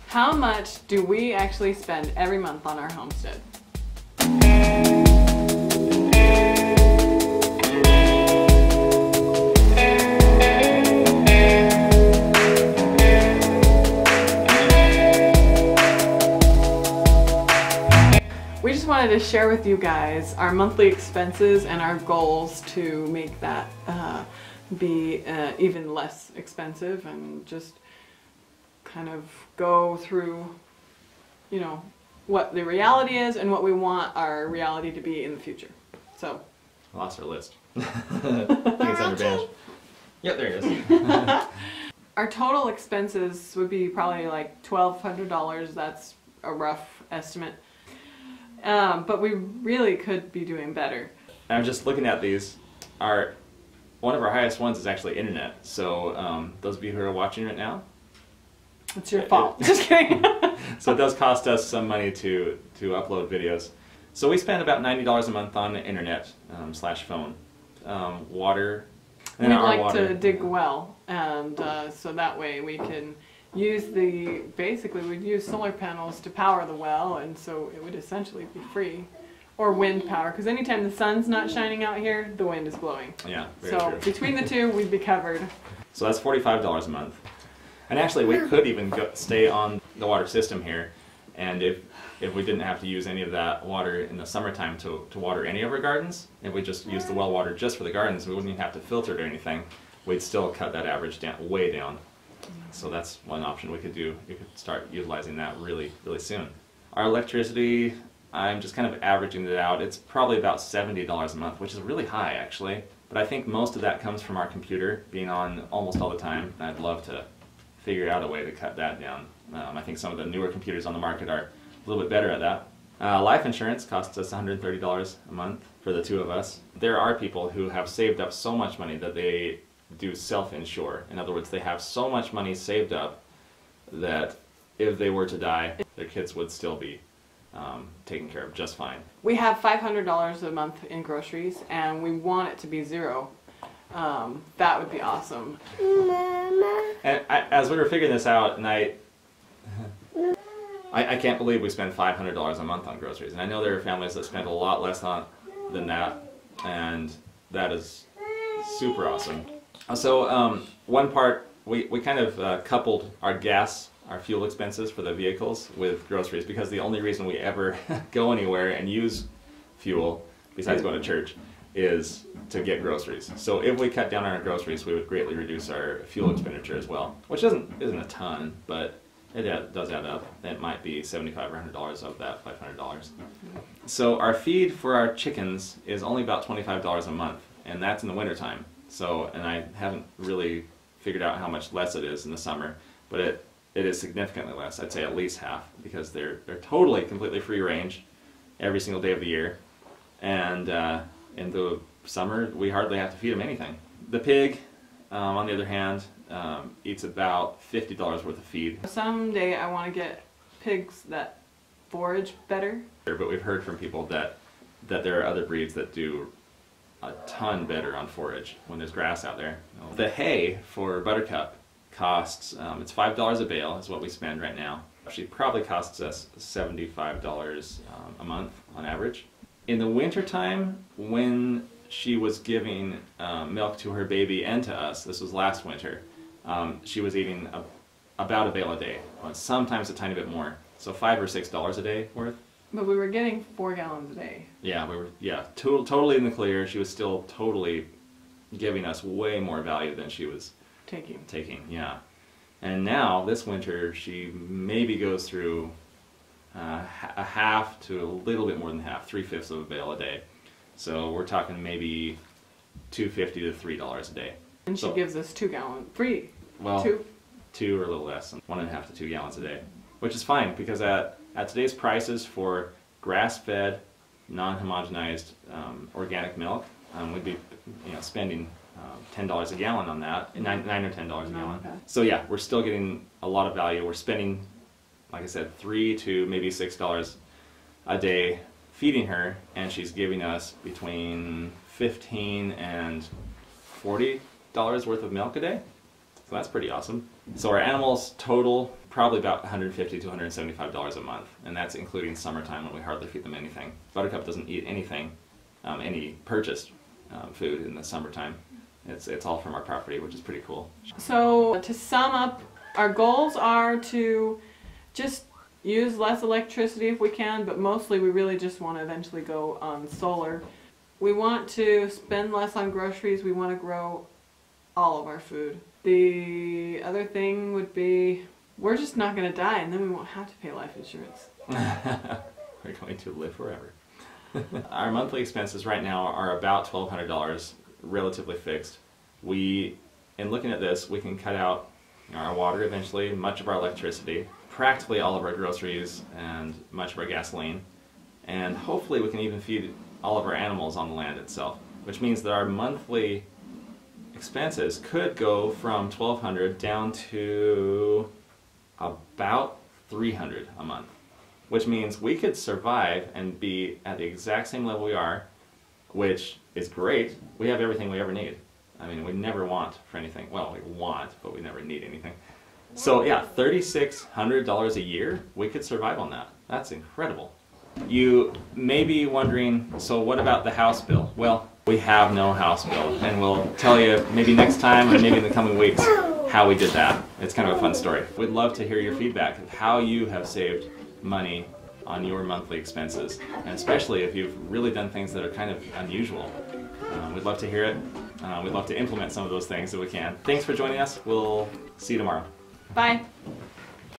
How much do we actually spend every month on our homestead? We just wanted to share with you guys our monthly expenses and our goals to make that be even less expensive, and just kind of go through, you know, what the reality is and what we want our reality to be in the future. So, I lost our list. I think it's under bench. Yep, there it is. Our total expenses would be probably like $1,200. That's a rough estimate. But we really could be doing better. I'm just looking at these. One of our highest ones is actually internet. So those of you who are watching right now, it's your fault. Just kidding. So it does cost us some money to upload videos. So we spend about $90 a month on the internet slash phone, water. And we'd like to dig a well, and so that way we can use basically we'd use solar panels to power the well, and so it would essentially be free. Or wind power, because anytime the sun's not shining out here, the wind is blowing. Yeah, very so true. Between the two, we'd be covered. So that's $45 a month. And actually, we could even stay on the water system here, and if we didn't have to use any of that water in the summertime to water any of our gardens, if we just used the well water just for the gardens, we wouldn't even have to filter it or anything, we'd still cut that average down, way down. So that's one option we could do. You could start utilizing that really, really soon. Our electricity, I'm just kind of averaging it out. It's probably about $70 a month, which is really high actually. But I think most of that comes from our computer being on almost all the time. I'd love to figure out a way to cut that down. I think some of the newer computers on the market are a little bit better at that. Life insurance costs us $130 a month for the two of us. There are people who have saved up so much money that they do self-insure. In other words, they have so much money saved up that if they were to die, their kids would still be taken care of just fine. We have $500 a month in groceries, and we want it to be zero. That would be awesome. And as we were figuring this out, and I can't believe we spend $500 a month on groceries. And I know there are families that spend a lot less than that, and that is super awesome. So one part, we kind of coupled our fuel expenses for the vehicles with groceries, because the only reason we ever go anywhere and use fuel, besides going to church, is to get groceries. So if we cut down on our groceries, we would greatly reduce our fuel expenditure as well, which isn't a ton, but it does add up. It might be $75 or $100 of that $500. So our feed for our chickens is only about $25 a month, and that's in the wintertime. So, and I haven't really figured out how much less it is in the summer, but it is significantly less. I'd say at least half, because they're totally, completely free range every single day of the year. And in the summer, we hardly have to feed them anything. The pig, on the other hand, eats about $50 worth of feed. Someday I want to get pigs that forage better. But we've heard from people that there are other breeds that do a ton better on forage when there's grass out there. The hay for Buttercup costs, it's $5 a bale is what we spend right now. She probably costs us $75 a month on average. In the wintertime, when she was giving milk to her baby and to us, this was last winter, she was eating about a bale a day, sometimes a tiny bit more, so $5 or $6 a day worth. But we were getting 4 gallons a day. Yeah, we were totally in the clear. She was still totally giving us way more value than she was taking, yeah. And now, this winter, she maybe goes through a half to a little bit more than half, 3/5 of a bale a day. So we're talking maybe $2.50 to $3 a day. And she gives us 2 gallons free. Well, two or a little less, 1.5 to 2 gallons a day, which is fine, because at today's prices for grass-fed, non-homogenized organic milk, we'd be spending $10 a gallon on that, $9 or $10 a gallon. Okay. So yeah, we're still getting a lot of value. We're spending, like I said, $3 to maybe $6 a day feeding her, and she's giving us between $15 and $40 worth of milk a day. So that's pretty awesome. So our animals total probably about $150 to $175 a month, and that's including summertime when we hardly feed them anything. Buttercup doesn't eat anything, any purchased food in the summertime. It's all from our property, which is pretty cool. So to sum up, our goals are to just use less electricity if we can, but mostly we really just want to eventually go on solar. We want to spend less on groceries. We want to grow all of our food. The other thing would be, we're just not going to die, and then we won't have to pay life insurance. We're going to live forever. Our monthly expenses right now are about $1,200, relatively fixed. In looking at this, we can cut out our water eventually, much of our electricity, practically all of our groceries, and much of our gasoline. And hopefully we can even feed all of our animals on the land itself, which means that our monthly expenses could go from $1,200 down to about $300 a month, which means we could survive and be at the exact same level we are, which is great. We have everything we ever need. I mean, we never want for anything. Well, we want, but we never need anything. So yeah, $3,600 a year, we could survive on that. That's incredible. You may be wondering, so what about the house bill? Well, we have no house bill, and we'll tell you maybe next time or maybe in the coming weeks how we did that. It's kind of a fun story. We'd love to hear your feedback of how you have saved money on your monthly expenses, and especially if you've really done things that are kind of unusual. We'd love to hear it. We'd love to implement some of those things if we can. Thanks for joining us. We'll see you tomorrow. Bye.